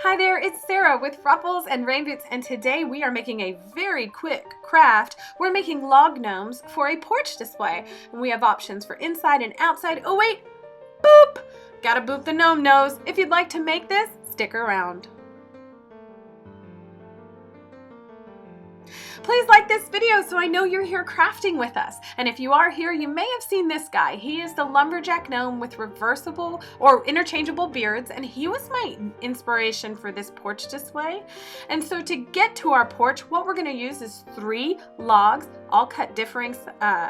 Hi there, it's Sarah with Ruffles and Rain Boots, and today we are making a very quick craft. We're making log gnomes for a porch display, and we have options for inside and outside. Oh wait, boop! Gotta boop the gnome nose. If you'd like to make this, stick around. Please like this video so I know you're here crafting with us. And if you are here, you may have seen this guy. He is the lumberjack gnome with reversible or interchangeable beards, and he was my inspiration for this porch display. And so to get to our porch, what we're going to use is 3 logs, all cut differing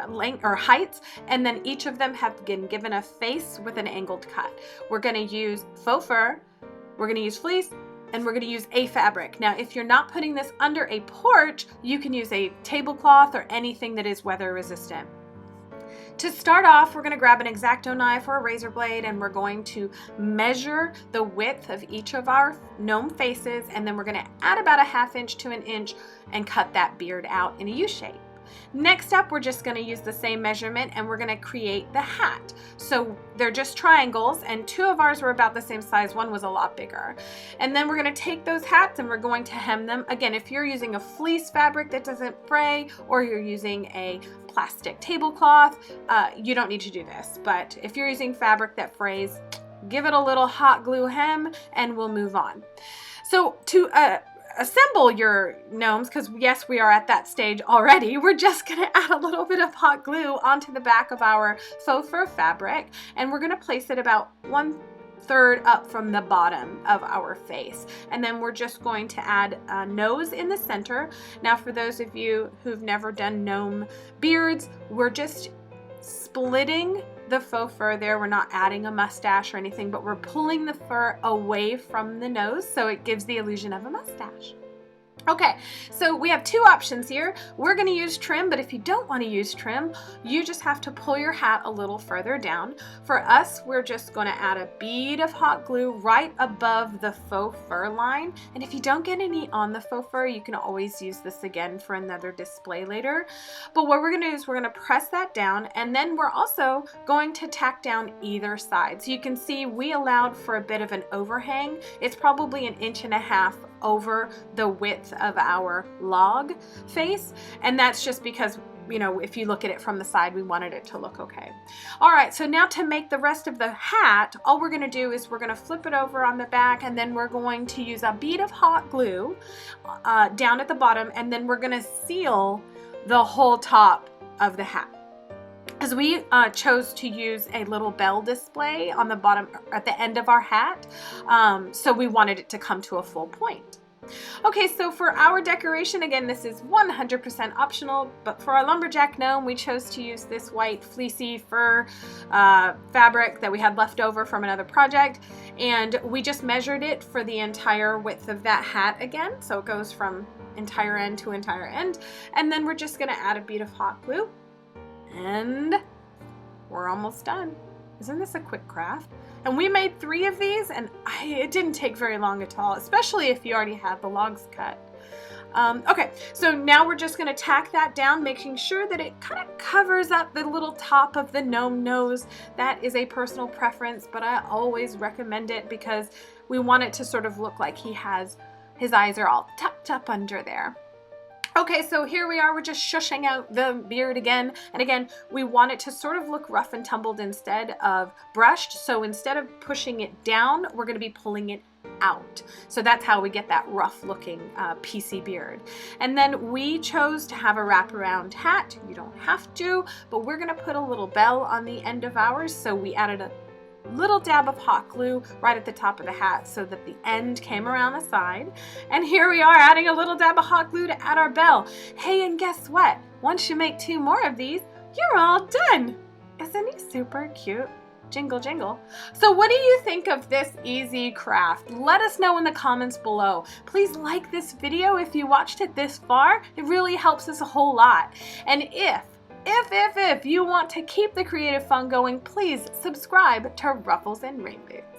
length or heights, and then each of them have been given a face with an angled cut. We're going to use faux fur, we're going to use fleece, and we're going to use a fabric. Now, if you're not putting this under a porch, you can use a tablecloth or anything that is weather resistant. To start off, we're going to grab an X-Acto knife or a razor blade, and we're going to measure the width of each of our gnome faces, and then we're going to add about a 1/2 inch to 1 inch and cut that beard out in a U shape. Next up, we're just going to use the same measurement and we're going to create the hat. So they're just triangles, and 2 of ours were about the same size, one was a lot bigger. And then we're going to take those hats and we're going to hem them. Again, if you're using a fleece fabric that doesn't fray, or you're using a plastic tablecloth, you don't need to do this. But if you're using fabric that frays, give it a little hot glue hem and we'll move on. So to assemble your gnomes, because yes, we are at that stage already, we're just going to add a little bit of hot glue onto the back of our faux fur fabric, and we're going to place it about 1/3 up from the bottom of our face. And then we're just going to add a nose in the center. Now, for those of you who've never done gnome beards, we're just splitting the faux fur there. We're not adding a mustache or anything, but we're pulling the fur away from the nose so it gives the illusion of a mustache. Okay, so we have 2 options here. We're going to use trim, but if you don't want to use trim, you just have to pull your hat a little further down. For us, we're just going to add a bead of hot glue right above the faux fur line. And if you don't get any on the faux fur, you can always use this again for another display later. But what we're going to do is we're going to press that down, and then we're also going to tack down either side. So you can see we allowed for a bit of an overhang. It's probably 1.5 inches over the width of our log face, and that's just because, you know, if you look at it from the side, we wanted it to look okay. All right, so now to make the rest of the hat, all we're going to do is we're going to flip it over on the back, and then we're going to use a bead of hot glue down at the bottom, and then we're going to seal the whole top of the hat. As we chose to use a little bell display on the bottom at the end of our hat, so we wanted it to come to a full point. Okay, so for our decoration, again, this is 100% optional, but for our lumberjack gnome, we chose to use this white fleecy fur fabric that we had left over from another project, and we just measured it for the entire width of that hat again, so it goes from entire end to entire end, and then we're just going to add a bead of hot glue. And we're almost done. Isn't this a quick craft? And we made 3 of these, and it didn't take very long at all, especially if you already have the logs cut. Okay, so now we're just going to tack that down, making sure that it kind of covers up the little top of the gnome nose. That is a personal preference, but I always recommend it because we want it to sort of look like his eyes are all tucked up under there. Okay, so here we are, we're just shushing out the beard again, and again, we want it to sort of look rough and tumbled instead of brushed, so instead of pushing it down, we're going to be pulling it out. So that's how we get that rough looking PC beard. And then we chose to have a wraparound hat. You don't have to, but we're going to put a little bell on the end of ours, so we added a little dab of hot glue right at the top of the hat so that the end came around the side. And here we are adding a little dab of hot glue to add our bell. Hey, and guess what? Once you make 2 more of these, you're all done. Isn't he super cute? Jingle, jingle. So what do you think of this easy craft? Let us know in the comments below. Please like this video if you watched it this far. It really helps us a whole lot. And if you want to keep the creative fun going, please subscribe to Ruffles and Rain Boots.